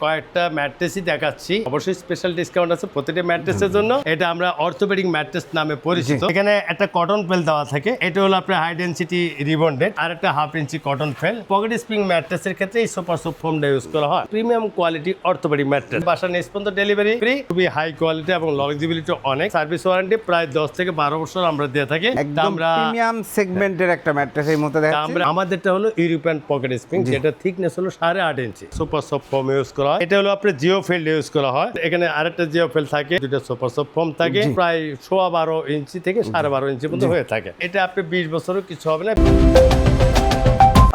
কয়েকটা ম্যাট্রেসই দেখাচ্ছি, অবশ্যই স্পেশাল ডিসকাউন্ট আছে প্রতিটা ম্যাট্রেসের জন্য। এটা আমরা অর্থোপেডিক ম্যাট্রেস নামে পরিচিত। এখানে একটা কটন ফেল দেওয়া থাকে, এটা হলো আপনার হাই ডেনসিটি রিবন্ডেড, আর একটা 1/2 inch cotton felt. Pocket spring ম্যাট্রেসের ক্ষেত্রে এই সুপার সফট ফোমটা ইউজ করা হয়। প্রিমিয়াম কোয়ালিটি অর্থোপেডিক ম্যাট্রেস, বাসা নিজ পর্যন্ত ডেলিভারি ফ্রি, খুবই হাই কোয়ালিটি এবং লংজিবিলিটি অনেক। সার্ভিস ওয়ারেন্টি প্রায় 10 থেকে 12 বছর আমরা দিয়ে থাকি। আমরা প্রিমিয়াম সেগমেন্টের একটা ম্যাট্রেস এই মধ্যে দেখাচ্ছি। আমরা আমাদেরটা হলো ইউরোপিয়ান পকেট স্প্রিং, যেটা থিকনেস হলো 8.5 ইঞ্চি। সুপার সফট ফোম ইউজ করা হয়। এটা হলো আপনার জিও ফিল্ড ইউজ করা হয়। এখানে আরেকটা জিও ফিল্ড থাকে, দুটো সুপার সফট ফোম থাকে, প্রায় 12.5 ইঞ্চি থেকে 12.5 ইঞ্চি পর্যন্ত হয়ে থাকে। এটা আপনি 20 বছরও কিছু হবে না।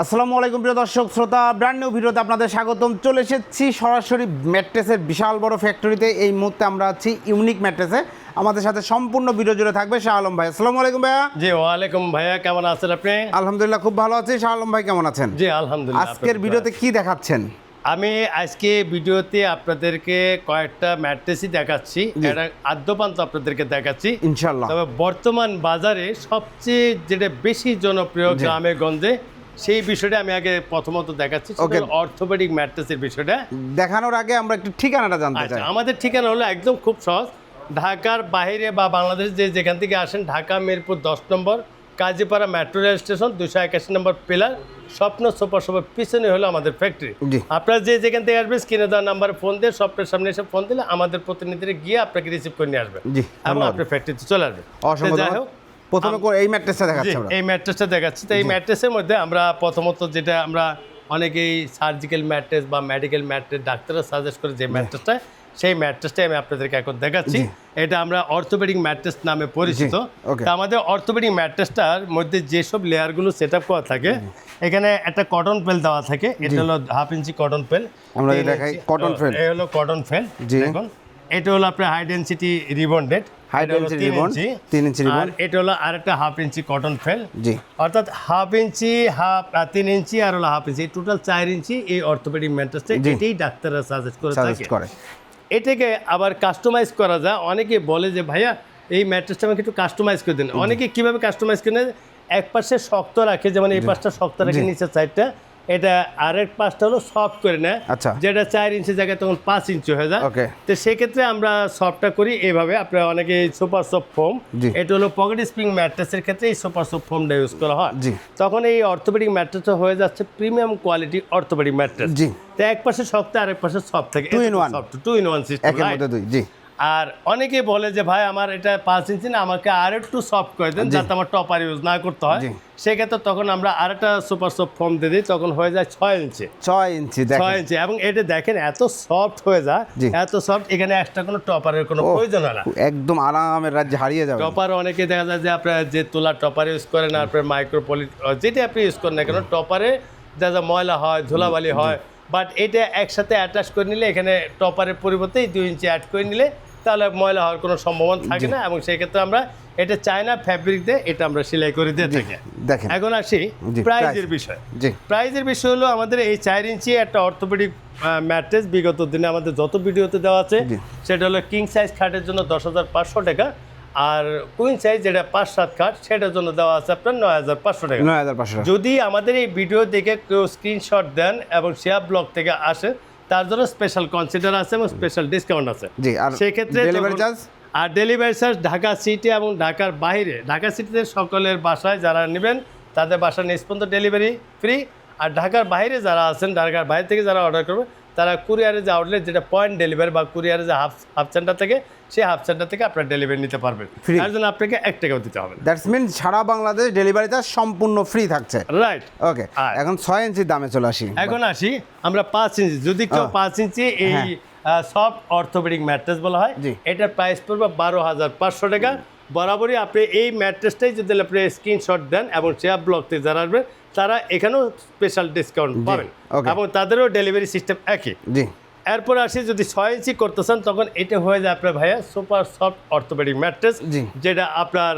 আসসালামু আলাইকুম প্রিয় দর্শক শ্রোতা, ব্র্যান্ড নিউ ভিডিওতে আপনাদের স্বাগতম। চলে এসেছি সরাসরি ম্যাট্রেসের বিশাল বড় ফ্যাক্টরিতে। এই মুহূর্তে আমরা আছি ইউনিক ম্যাট্রেসে। আমাদের সাথে সম্পূর্ণ ভিডিও জুড়ে থাকবে শাহ আলম ভাই। আসসালামু আলাইকুম ভাইয়া। জি ওয়ালাইকুম ভাইয়া, কেমন আছেন আপনি? আলহামদুলিল্লাহ খুব ভালো আছি। শাহ আলম ভাই কেমন আছেন? জি আলহামদুলিল্লাহ। আজকের ভিডিওতে কি দেখাচ্ছেন? আমি আজকে ভিডিওতে আপনাদেরকে কয়েকটা ম্যাট্রেসই দেখাচ্ছি, এটা আদ্যপান্ত আপনাদেরকে দেখাচ্ছি ইনশাআল্লাহ। তবে বর্তমান বাজারে সবচেয়ে যেটা বেশি জনপ্রিয় গ্রামে গঞ্জে, সেই বিষয়টা আমি আগে প্রথমত দেখাচ্ছি। অর্থোপেডিক ম্যাট্রেসের বিষয়টা দেখানোর আগে আমরা একটু ঠিকানাটা জানতে চাই। আমাদের ঠিকানা হলো একদম খুব সহজ। ঢাকার বাইরে বা বাংলাদেশ যেখান থেকে আসেন, ঢাকা মিরপুর 10 নম্বর কাজীপাড়া মেট্রো রেল স্টেশন, 281 নম্বর পিলার, স্বপ্ন সুপার শপের পিছনে হলো আমাদের ফ্যাক্টরি। আপনারা যেখান থেকে আসবেন স্ক্রিনে দেওয়া নাম্বারে ফোন দিয়ে শপের সামনে এসে ফোন দিলে আমাদের প্রতিনিধিরা গিয়ে আপনাকে রিসিভ করে নিয়ে আসবে এবং আপনার ফ্যাক্টরিতে চলে আসবে। যাই হোক, প্রথমে এই ম্যাট্রেসটা দেখাচ্ছি আমরা। এই ম্যাট্রেসটা দেখাচ্ছি। তো এই ম্যাট্রেসের মধ্যে আমরা প্রথমত যেটা আমরা অনেকেই সার্জিক্যাল ম্যাট্রেস বা মেডিকেল ম্যাট্রেস ডাক্তাররা সাজেস্ট করে যে ম্যাট্রেসটা, সেই ম্যাট্রেসটাই আমি আপনাদেরকে এখন দেখাচ্ছি। এটা আমরা অর্থোপেডিক ম্যাট্রেস নামে পরিচিত। তো আমাদের অর্থোপেডিক ম্যাট্রেসটার মধ্যে যেসব লেয়ারগুলো সেট আপ করা থাকে, এখানে একটা কটন ফেল দেওয়া থাকে, এটা হলো 1/2 ইঞ্চি কটন ফেল। আমরা দেখাই কটন ফেল। এই হলো কটন ফেল, দেখুন। এটা হলো আপনার high density rebonded, high density rebond 3 inch rebond. আর এটা হলো আরেকটা 1/2 ইঞ্চি কটন ফেল। জি, অর্থাৎ 1/2 ইঞ্চি 3 ইঞ্চি আর হলো 1/2 ইঞ্চি, টোটাল 4 ইঞ্চি এই অর্থোপেডিক ম্যাট্রেসটা। এটাই ডাক্তাররা সাজেস্ট করে। এটাকে আবার কাস্টমাইজ করা যায়। অনেকে বলে যে ভাইয়া এই ম্যাট্রেসটা আমাকে একটু কাস্টমাইজ করে দিন। অনেকে কিভাবে কাস্টমাইজ করে, এক পাশে শক্ত রাখে, যেমন এই পাশটা শক্ত রাখে, নিচের সাইডটা, এটা আরেক পাশটা হলো সফট করে নেয়, যেটা 4 ইঞ্চি জায়গায় তখন 5 ইঞ্চি হয়ে যায়। তো সেক্ষেত্রে আমরা সফটটা করি এইভাবে। আপনার অনেকে সুপার সফট ফোম, এটা হলো পকেট স্প্রিং ম্যাট্রেসের ক্ষেত্রে এই সুপার সফট ফোমটা ইউজ করা হয়। তখন এই অর্থোপেডিক ম্যাট্রেসটা হয়ে যাচ্ছে প্রিমিয়াম কোয়ালিটি অর্থোপেডিক ম্যাট্রেস। তো এক পাশে শক্ত আরেক পাশে সফট থাকে, 2 in 1 সিস্টেম। আর অনেকে বলে যে ভাই আমার এটা 5 ইঞ্চি না, আমাকে আর একটু সফট করে দেন যাতে আমার টপার ইউজ না করতে হয়। সেক্ষেত্রে তখন আমরা আরেকটা সুপার সফট ফোম দিয়ে দিই, তখন হয়ে যায় 6 ইঞ্চি। 6 ইঞ্চি এবং এটা দেখেন এত সফট হয়ে যায়, এত সফট, এখানে এক্সট্রা কোনো টপারের কোনো প্রয়োজন হয় না, একদম আরামের রাজ্যে হারিয়ে যাবে। টপার অনেকে দেখা যায় যে আপনার যে তোলা টপার ইউজ করেন, আপনার মাইক্রোপলি যেটা আপনি ইউজ করেন না কেন, টপারে যা যা ময়লা হয়, ধুলাবালি হয়, বাট এটা একসাথে অ্যাটাচ করে নিলে, এখানে টপারের পরিবর্তে 2 ইঞ্চি অ্যাড করে নিলে তাহলে ময়লা হওয়ার কোনো সম্ভাবনা থাকে না। এবং সেই ক্ষেত্রে আমরা এটা চায়না ফ্যাব্রিক দিয়ে এটা আমরা সেলাই করে দিয়ে থাকি। এখন আসি প্রাইজের বিষয়। প্রাইজের বিষয় হলো আমাদের এই 4 ইঞ্চি একটা অর্থোপেডিক ম্যাট্রেস বিগত দিনে আমাদের যত ভিডিওতে দেওয়া আছে, সেটা হলো কিং সাইজ খাটের জন্য 10,500 টাকা, আর কুইন সাইজ যেটা 5-7 খাট, সেটার জন্য দেওয়া আছে আপনার 9,500 টাকা। যদি আমাদের এই ভিডিও দেখে কেউ স্ক্রিনশট দেন এবং শেয়ার ব্লগ থেকে আসে, তার জন্য স্পেশাল কনসিডার আছে এবং স্পেশাল ডিসকাউন্ট আছে। সেক্ষেত্রে আর ডেলিভারি চার্জ ঢাকা সিটি এবং ঢাকার বাইরে, ঢাকা সিটিতে সকলের বাসায় যারা নেবেন তাদের বাসা নিজ পর্যন্ত ডেলিভারি ফ্রি। আর ঢাকার বাইরে যারা আছেন, ঢাকার বাইরে থেকে যারা অর্ডার করবেন, তারা কুরিয়ারে যে আউটলেট, যেটা পয়েন্ট ডেলিভারি বা কুরিয়ারে যে হাফ সেন্টার থেকে, সেই হাফ সেন্টার থেকে আপনার ডেলিভারি নিতে পারবেন। তার জন্য আপনাকে 1 টাকাও দিতে হবে। দ্যাটস মিন সারা বাংলাদেশ ডেলিভারিটা সম্পূর্ণ ফ্রি থাকছে। রাইট, ওকে। এখন 6 ইঞ্চির দামে চলে আসি। এখন আসি আমরা 5 ইঞ্চি। যদি কেউ 5 ইঞ্চি এই সফট অর্থোপেডিক ম্যাট্রেস বলা হয়, এটার প্রাইস পড়বে 12,500 টাকা। বরাবরই আপনি এই ম্যাট্রেসটাই যদি আপনি স্ক্রিনশট দেন এবং শেয়ার ব্লগ থেকে যারা আসবেন, তারা এখানেও স্পেশাল ডিসকাউন্ট পাবেন এবং তাদেরও ডেলিভারি সিস্টেম একই। এরপর আসি যদি 6 ইঞ্চি করতে চান, তখন এটা হয়ে যায় আপনার ভাইয়া সুপার সফট অর্থোপেডিক ম্যাট্রেস, যেটা আপনার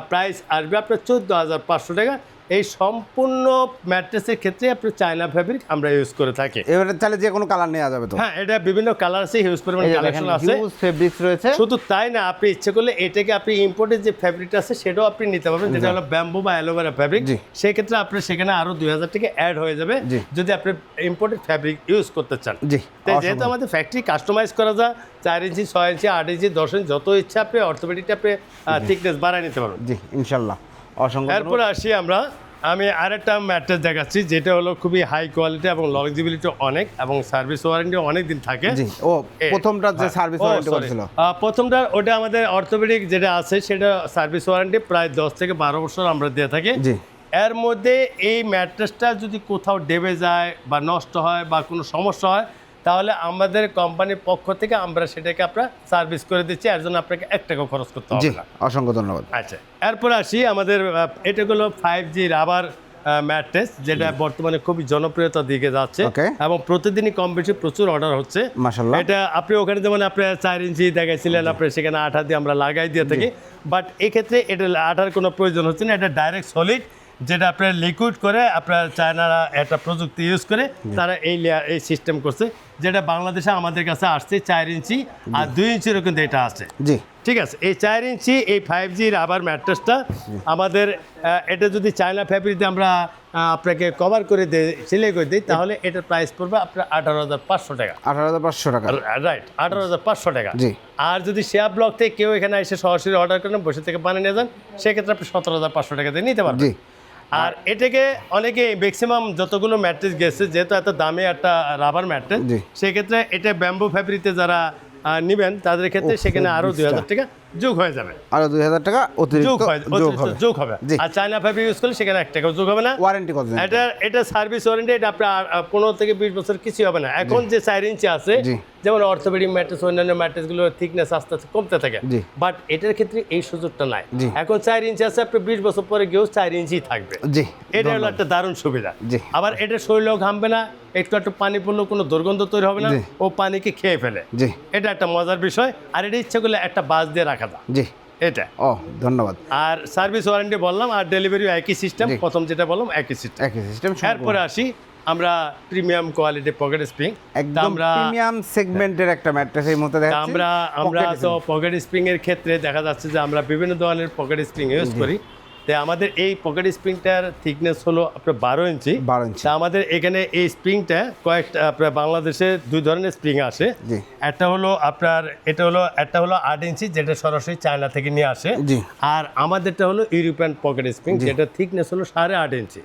প্রাইস আসবে আপনার 14,500 টাকা। এই সম্পূর্ণ ম্যাট্রেসের ক্ষেত্রে আপনি চায়না ফ্যাব্রিক আমরা ইউজ করে থাকি। এবারে তাহলে যে কোনো কালার নেওয়া যাবে তো? হ্যাঁ, এটা বিভিন্ন কালার আছে, হিউজ পরিমাণ কালেকশন আছে, হিউজ ফেব্রিক্স রয়েছে। শুধু তাই না, আপনি ইচ্ছে করলে এটাকে আপনি ইম্পোর্টের যে ফ্যাব্রিকটা আছে সেটাও আপনি নিতে পারবেন, যেটা হলো ব্যাম্বু বা অ্যালোভেরা ফ্যাব্রিক। সেই ক্ষেত্রে আপনার সেখানে আরো 2000 টাকা অ্যাড হয়ে যাবে যদি আপনি ইম্পোর্টেড ফ্যাব্রিক ইউজ করতে চান। তাই যেহেতু আমাদের ফ্যাক্টরি কাস্টমাইজ করা যায়, 4 ইঞ্চি 6 ইঞ্চি 8 ইঞ্চি 10 ইঞ্চি যত ইচ্ছা আপনি অর্থোপেডিকটা আপনি থিকনেস বাড়ায় নিতে পারবেন। জি ইনশাল্লাহ, অসংখ্য। এরপরে আসি আমি আরেকটা ম্যাট্রেস দেখাচ্ছি, যেটা হলো খুবই হাই কোয়ালিটি এবং লংজিবিলিটি অনেক এবং সার্ভিস ওয়ারেন্টি অনেক দিন থাকে। জি, ও প্রথমটা যে সার্ভিস ওয়ারেন্টি করেছিল, প্রথমটা ওটা আমাদের অর্থোপেডিক যেটা আছে সেটা সার্ভিস ওয়ারেন্টি প্রায় 10 থেকে 12 বছর আমরা দিয়ে থাকি। জি, এর মধ্যে এই ম্যাট্রেসটা যদি কোথাও ডেবে যায় বা নষ্ট হয় বা কোনো সমস্যা হয় তাহলে আমাদের কোম্পানির পক্ষ থেকে আমরা সেটাকে আপনার সার্ভিস করে দিচ্ছি, এর জন্য আপনাকে 1 টাকাও খরচ করতে হবে না। অসংখ্য ধন্যবাদ। আচ্ছা, এরপর আসি আমাদের এটা হলো 5G রাবার ম্যাট্রেস, যেটা বর্তমানে খুবই জনপ্রিয়তার দিকে যাচ্ছে এবং প্রতিদিনই কম বেশি প্রচুর অর্ডার হচ্ছে মাশাআল্লাহ। এটা আপনি ওখানে যেমন আপনি 4 ইঞ্চি দেখাইছিলেন, আপনি সেখানে আঠা দিয়ে আমরা লাগাই দিয়ে থাকি, বাট এক্ষেত্রে এটা আঠার কোনো প্রয়োজন হচ্ছে না, এটা ডাইরেক্ট সলিড, যেটা আপনার লিকুইড করে আপনার চায়নারা একটা প্রযুক্তি ইউজ করে তারা এই সিস্টেম করছে, যেটা বাংলাদেশে আমাদের কাছে আসছে 4 ইঞ্চি আর 2 ইঞ্চিরও কিন্তু এটা আছে। জি, ঠিক আছে, এই 4 ইঞ্চি এই 5G রাবার ম্যাট্রেসটা আমাদের এটা যদি চায়না ফ্যাব্রিকে আমরা আপনাকে কভার করে দিই, সেলাই করে দিই, তাহলে এটার প্রাইস পড়বে আপনার 18,500 টাকা। 18,500 টাকা, রাইট, 18,500 টাকা। জি। আর যদি শেয়ার ব্লক থেকে কেউ এখানে এসে সরাসরি অর্ডার করেন, বসে থেকে বানিয়ে নিয়ে যান, সেক্ষেত্রে আপনি 17,500 টাকা দিয়ে নিতে পারবেন। আর এটাকে অনেকে ম্যাক্সিমাম যতগুলো ম্যাট্রেস গেছে, যেহেতু এত দামে একটা রাবার ম্যাট্রেস, সেক্ষেত্রে এটা ব্যাম্বু ফ্যাব্রিকে যারা নেবেন তাদের ক্ষেত্রে সেখানে আরো 2000 টাকা যোগ হয়ে যাবে, আরো 2000 টাকা অতিরিক্ত যোগ হবে। আর চায়না ফ্যাব্রিক ইউজ করলে সেখানে 1 টাকাও যোগ হবে না। ওয়ারেন্টি কত? এটা সার্ভিস ওয়ারেন্টি, এটা আপনার 15 থেকে 20 বছর কিছু হবে না। এখন যে 4 ইঞ্চি আছে, যেমন অর্থোপেডিক ম্যাট্রেস, অন্যান্য ম্যাট্রেসগুলোর থিকনেস আস্তে আস্তে কমতে থাকে, বাট এটার ক্ষেত্রে এই সুযোগটা নাই। এখন 4 ইঞ্চি আছে, আপনি 20 বছর পরে গিয়েও 4 ইঞ্চি থাকবে। এটা হলো একটা দারুণ সুবিধা। আবার এটা শরীরেও ঘামবে না, একটু একটু পানি পড়লেও কোনো দুর্গন্ধ তৈরি হবে না, ও পানিকে খেয়ে ফেলে। এটা একটা মজার বিষয়। আর এটা ইচ্ছা করলে একটা বাস দিয়ে রাখা যায়। এটা ধন্যবাদ। আর সার্ভিস ওয়ারেন্টি বললাম, আর ডেলিভারি একই সিস্টেম, প্রথম যেটা বললাম একই সিস্টেম। এরপরে আসি আমরা প্রিমিয়াম কোয়ালিটি পকেট স্প্রিং, একদম প্রিমিয়াম সেগমেন্টের একটা ম্যাট্রেস এই মধ্যে দেখাচ্ছি। আমরা তো পকেট স্প্রিং এর ক্ষেত্রে দেখা যাচ্ছে যে আমরা বিভিন্ন ধরনের পকেট স্প্রিং ইউজ করি। তাই আমাদের এই পকেট স্প্রিংটার থিকনেস হলো আপনার 12 ইঞ্চি। তা আমাদের এখানে এই স্প্রিংটা কয়েকটা আপনার বাংলাদেশে 2 ধরনের স্প্রিং আসে। একটা হলো আপনার একটা হলো 8 ইঞ্চি, যেটা সরাসরি চায়না থেকে নিয়ে আসে। আর আমাদেরটা হলো ইউরোপিয়ান পকেট স্প্রিং, যেটা থিকনেস হলো 8.5 ইঞ্চি।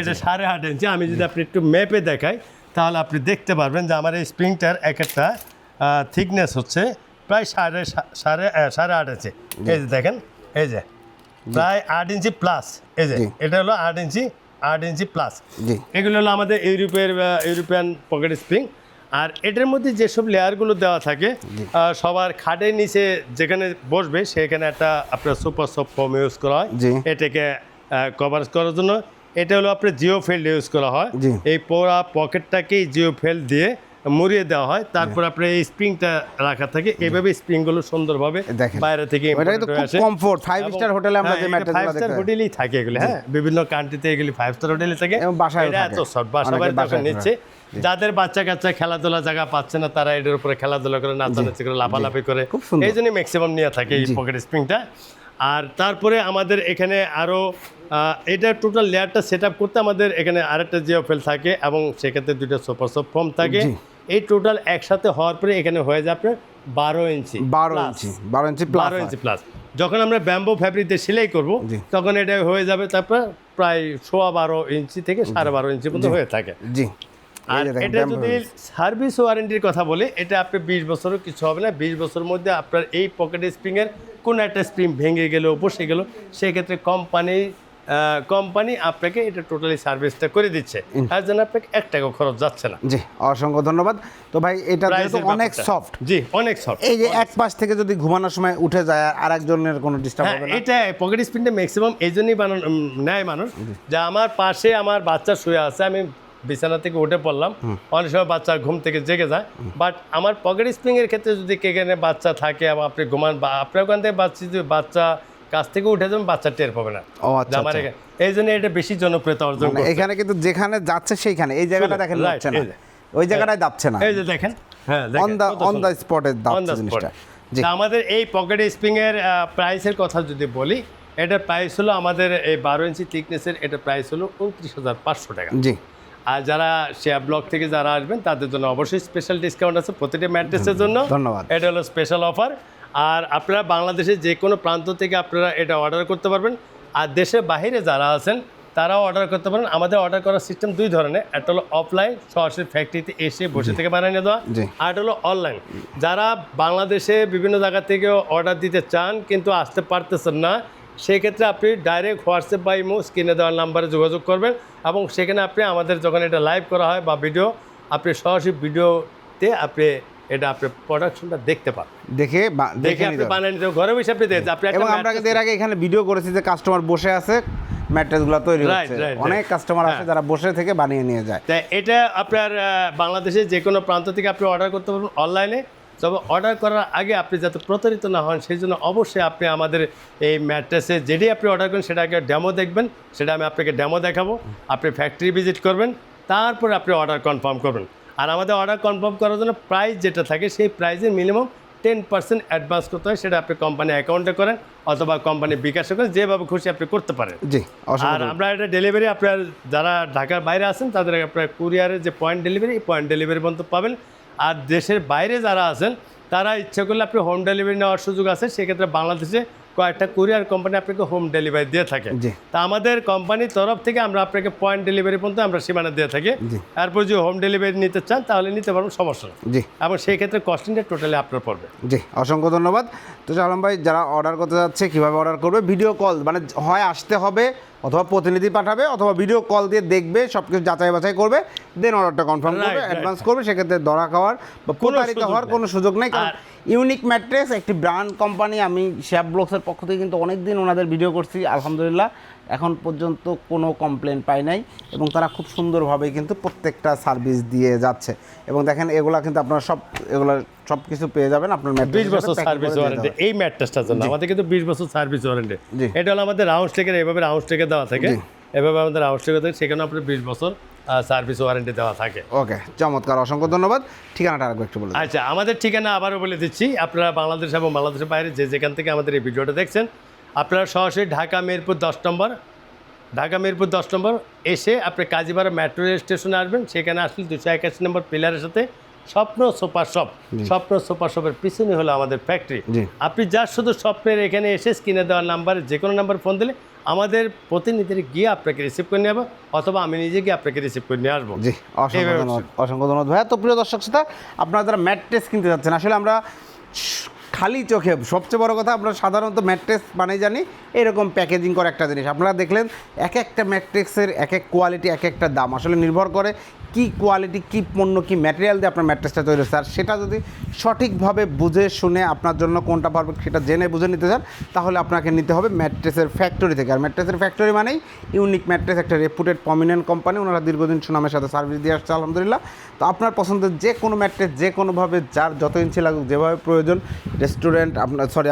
এটা 8.5 ইঞ্চি। আমি যদি আপনি একটু ম্যাপে দেখাই তাহলে আপনি দেখতে পারবেন যে আমার এই স্প্রিংটার একটা থিকনেস হচ্ছে প্রায় 8.5 ইঞ্চি। এই যে দেখেন, এই যে প্রায় 8 ইঞ্চি প্লাস। এই যে এটা হলো 8 ইঞ্চি প্লাস। এগুলো হলো আমাদের ইউরোপিয়ান পকেট স্প্রিং। আর এটার মধ্যে যেসব লেয়ারগুলো দেওয়া থাকে, সবার খাটের নিচে যেখানে বসবে সেখানে একটা আপনার সুপার সফট ফোম ইউজ করা হয় এটাকে কভার করার জন্য। এটা হলো আপনার জিও ফেল্ড ইউজ করা হয়। এই পুরো পকেটটাকেই জিও ফেল্ড দিয়ে মুড়িয়ে দেওয়া হয়, তারপর আপনার এই স্প্রিংটা রাখা থাকে। এইভাবে স্প্রিংগুলো সুন্দরভাবে বাইরে থেকে কমফোর্ট 5 স্টার হোটেলে আমরা যে ম্যাট্রেসগুলো 5 স্টার হোটেলেই থাকে এগুলো। হ্যাঁ, বিভিন্ন কান্ট্রিতে এগুলি 5 স্টার হোটেলে থাকে। এটা এত সফট, বাসা নিচ্ছে। যাদের বাচ্চা কাচ্চা খেলাধুলা জায়গা পাচ্ছে না, তারা এটার উপরে খেলাধুলা করে, নাচানাচি করে, লাফালাফি করে, এই জন্য ম্যাক্সিমাম নিয়ে থাকে এই পকেট স্প্রিংটা। আর তারপরে আমাদের এখানে আরও এটা টোটাল লেয়ারটা সেট আপ করতে আমাদের এখানে আরেকটা জিও ফেল থাকে এবং সেক্ষেত্রে 2টা সুপার সফট ফোম থাকে। এই টোটাল একসাথে হওয়ার পরে এখানে হয়ে যায় আপনার 12 ইঞ্চি প্লাস। যখন আমরা ব্যাম্বো ফ্যাব্রিক দিয়ে সেলাই করব তখন এটা হয়ে যাবে তারপর প্রায় 12.5 ইঞ্চি থেকে 12.5 ইঞ্চি পর্যন্ত হয়ে থাকে। আর এটা যদি সার্ভিস ওয়ারেন্টির কথা বলি, এটা আপনি 20 বছরও কিছু হবে না। 20 বছরের মধ্যে আপনার এই পকেট স্প্রিংয়ের কোনো একটা স্প্রিং ভেঙে গেল, বসে গেল, সেক্ষেত্রে কোম্পানি আপনাকে এটা টোটালি সার্ভিসটা করে দিচ্ছে, তার জন্য আপনাকে 1 টাকাও খরচ যাচ্ছে না। অসংখ্য ধন্যবাদ। তো ভাই এটা যেহেতু অনেক সফট, অনেক সফট, এই যে এক পাশ থেকে যদি ঘুমানোর সময় উঠে যায় আর একজনের কোনো ডিস্টার্ব হবে না। এটা পকেট স্প্রিংটা ম্যাক্সিমাম এই জন্যই নেয় মানুষ, যে আমার পাশে আমার বাচ্চা শুয়ে আছে, আমি বিছানা থেকে উঠে পড়লাম, অনেক সময় বাচ্চা ঘুম থেকে জেগে যায়, বাট আমার পকেট স্প্রিংয়ের ক্ষেত্রে যদি এখানে বাচ্চা থাকে এবং আপনি ঘুমান বা আপনার ওখান থেকে বাচ্চা কাছ থেকে উঠে যাবেন, বাচ্চা টের পাবে না। ও আচ্ছা, যে আমার এখানে, এই জন্য এটা বেশি জনপ্রিয়তা অর্জন মানে করছে। এখানে কিন্তু যেখানে যাচ্ছে সেইখানে, এই জায়গাটা দেখেন Right, যাচ্ছে না, এই যে। ওই জায়গাটায় যাচ্ছে না, এই যে দেখেন, হ্যাঁ অন দা স্পটে যাচ্ছে জিনিসটা। জি, আমাদের এই পকেট স্প্রিং এর প্রাইসের কথা যদি বলি, এটার প্রাইস হলো আমাদের এই 12 ইঞ্চি থিকনেসের, এটার প্রাইস হলো 29,500 টাকা। জি, আর যারা শেয়ার ব্লক থেকে যারা আসবেন তাদের জন্য অবশ্যই স্পেশাল ডিসকাউন্ট আছে প্রতিটি ম্যাট্রেসের জন্য। ধন্যবাদ। এটা হলো স্পেশাল অফার। আর আপনারা বাংলাদেশের যে কোনো প্রান্ত থেকে আপনারা এটা অর্ডার করতে পারবেন। আর দেশের বাইরে যারা আছেন তারাও অর্ডার করতে পারেন। আমাদের অর্ডার করার সিস্টেম দুই ধরনের, একটা হলো অফলাইন, সরাসরি ফ্যাক্টরিতে এসে বসে থেকে বানিয়ে দেওয়া, জি। আর একটা হলো অনলাইন। যারা বাংলাদেশে বিভিন্ন জায়গা থেকে অর্ডার দিতে চান কিন্তু আসতে পারতেছেন না, সেক্ষেত্রে আপনি ডাইরেক্ট হোয়াটসঅ্যাপ বা ইমো স্ক্রিনে দেওয়ার নাম্বারে যোগাযোগ করবেন এবং সেখানে আপনি আমাদের যখন এটা লাইভ করা হয় বা ভিডিও, আপনি সরাসরি ভিডিওতে আপনি এটা আপনি প্রোডাকশনটা দেখতে পান, দেখে দেখে আপনি বানিয়ে নিতে ঘরে বসে আপনি দেখতে আপনি এবং আমরা কিন্তু এর আগে এখানে ভিডিও করেছি যে কাস্টমার বসে আছে, ম্যাট্রেসগুলো তৈরি Right, হচ্ছে, right, অনেক right. কাস্টমার আছে যারা বসে থেকে বানিয়ে নিয়ে যায়। তাই এটা আপনার বাংলাদেশের যে কোনো প্রান্ত থেকে আপনি অর্ডার করতে পারবেন অনলাইনে। তবে অর্ডার করার আগে আপনি যাতে প্রতারিত না হন সেই জন্য অবশ্যই আপনি আমাদের এই ম্যাট্রেসে যেটি আপনি অর্ডার করেন সেটা আগে ডেমো দেখবেন, সেটা আমি আপনাকে ডেমো দেখাবো, আপনি ফ্যাক্টরি ভিজিট করবেন, তারপরে আপনি অর্ডার কনফার্ম করবেন। আর আমাদের অর্ডার কনফার্ম করার জন্য প্রাইস যেটা থাকে সেই প্রাইসের মিনিমাম 10% অ্যাডভান্স করতে হয়, সেটা আপনি কোম্পানি অ্যাকাউন্টে করেন অথবা কোম্পানি বিকাশে করেন, যেভাবে খুশি আপনি করতে পারেন। জি, আর অসংখ্য আমরা এটা ডেলিভারি আপনার যারা ঢাকার বাইরে আছেন তাদের আপনার কুরিয়ারের যে পয়েন্ট ডেলিভারি, এই পয়েন্ট ডেলিভারি পর্যন্ত পাবেন। আর দেশের বাইরে যারা আছেন তারা ইচ্ছা করলে আপনি হোম ডেলিভারি নেওয়ার সুযোগ আছে, সেক্ষেত্রে বাংলাদেশে কয়েকটা কুরিয়ার কোম্পানি আপনাকে হোম ডেলিভারি দিয়ে থাকে। জি। তা আমাদের কোম্পানির তরফ থেকে আমরা আপনাকে পয়েন্ট ডেলিভারি পর্যন্ত আমরা সীমানা দিয়ে থাকি। জি। তারপর যদি হোম ডেলিভারি নিতে চান তাহলে নিতে পারবেন, সমস্যা নেই। জি, এবং সেই ক্ষেত্রে কস্টিংটা টোটালি আপনার পড়বে। জি, অসংখ্য ধন্যবাদ। তো আলম ভাই, যারা অর্ডার করতে যাচ্ছে কীভাবে অর্ডার করবে? ভিডিও কল, মানে হয় আসতে হবে অথবা প্রতিনিধি পাঠাবে অথবা ভিডিও কল দিয়ে দেখবে, সব কিছু যাচাই বাছাই করবে, দেন অর্ডারটা কনফার্ম করবে, Right, অ্যাডভান্স করবে। সেক্ষেত্রে ধরা খাওয়ার বা প্রতারিত সুযোগ হওয়ার নেই। কোনো সুযোগ নেই, কারণ আর- ইউনিক ম্যাট্রেস একটি ব্র্যান্ড কোম্পানি। আমি শেয়ার ব্লগসের পক্ষ থেকে কিন্তু অনেক দিন ওনাদের ভিডিও করছি, আলহামদুলিল্লাহ এখন পর্যন্ত কোনো কমপ্লেন পাই নাই এবং তারা খুব সুন্দরভাবে কিন্তু প্রত্যেকটা সার্ভিস দিয়ে যাচ্ছে। এবং দেখেন এগুলা কিন্তু আপনারা সব কিছু পেয়ে যাবেন আপনার 20 বছর সার্ভিস ওয়ারেন্টি এই ম্যাট্রেসটার জন্য আমাদের কিন্তু 20 বছর সার্ভিস ওয়ারেন্টি। জি। এটা হলো আমাদের রাউন্ড স্টেকের, এভাবে রাউন্ড স্টেকে দেওয়া থাকে, জি। এভাবে আমাদের রাউন্ড স্টেকে থাকে, সেখানে আপনার 20 বছর সার্ভিস ওয়ারেন্টি দেওয়া থাকে। ওকে, চমৎকার, অসংখ্য ধন্যবাদ। ঠিকানাটা আরেকবার একটু বলুন। আচ্ছা, আমাদের ঠিকানা আবারও বলে দিচ্ছি, আপনারা বাংলাদেশ এবং বাংলাদেশের বাইরে যে যেখান থেকে আমাদের এই ভিডিওটা দেখছেন, আপনারা সরাসরি ঢাকা মিরপুর 10 নম্বর এসে আপনি কাজীপাড়া মেট্রো রেল স্টেশনে আসবেন। সেখানে আসলে 281 নম্বর পিলারের সাথে স্বপ্ন সুপার শপ, স্বপ্ন সুপার শপের পিছনে হলো আমাদের ফ্যাক্টরি। জি। আপনি যার শুধু স্বপ্নের এখানে এসে স্ক্রিনে দেওয়ার নাম্বারে যে কোনো নাম্বার ফোন দিলে আমাদের প্রতিনিধি গিয়ে আপনাকে রিসিভ করে নিয়ে যাবো অথবা আমি নিজে গিয়ে আপনাকে রিসিভ করে নিয়ে আসবো। জি, অসংখ্য ধন্যবাদ, অসংখ্য ধন্যবাদ ভাইয়া। তো প্রিয় দর্শক শ্রোতা, আপনারা যারা ম্যাট্রেস কিনতে যাচ্ছেন, আসলে আমরা খালি চোখে, সবচেয়ে বড় কথা, আমরা সাধারণত ম্যাট্রেস মানে জানি এরকম প্যাকেজিং করে একটা জিনিস। আপনারা দেখলেন এক একটা ম্যাট্রেসের এক এক কোয়ালিটি, এক একটা দাম, আসলে নির্ভর করে কি কোয়ালিটি, কি পণ্য, কি ম্যাটেরিয়াল দিয়ে আপনার ম্যাট্রেসটা তৈরি হচ্ছে। আর সেটা যদি সঠিকভাবে বুঝে শুনে আপনার জন্য কোনটা পারফেক্ট সেটা জেনে বুঝে নিতে চান, তাহলে আপনাকে নিতে হবে ম্যাট্রেসের ফ্যাক্টরি থেকে। আর ম্যাট্রেসের ফ্যাক্টরি মানেই ইউনিক ম্যাট্রেস, একটা রেপুটেড প্রমিনেন্ট কোম্পানি। ওনারা দীর্ঘদিন সুনামের সাথে সার্ভিস দিয়ে আসছে আলহামদুলিল্লাহ। তো আপনার পছন্দের যে কোনো ম্যাট্রেস যে কোনোভাবে, যার যত ইঞ্চি লাগুক, যেভাবে প্রয়োজন, রেস্টুরেন্ট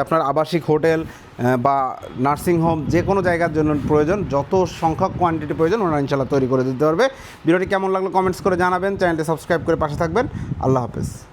আপনার আবাসিক হোটেল বা নার্সিংহোম, যে কোনো জায়গার জন্য প্রয়োজন, যত সংখ্যক কোয়ান্টিটি প্রয়োজন ওনারা ইনশাল্লাহ তৈরি করে দিতে পারবে। ভিডিওটি কেমন লাগলো কমেন্টস করে জানাবেন, চ্যানেলটি সাবস্ক্রাইব করে পাশে থাকবেন। আল্লাহ হাফেজ।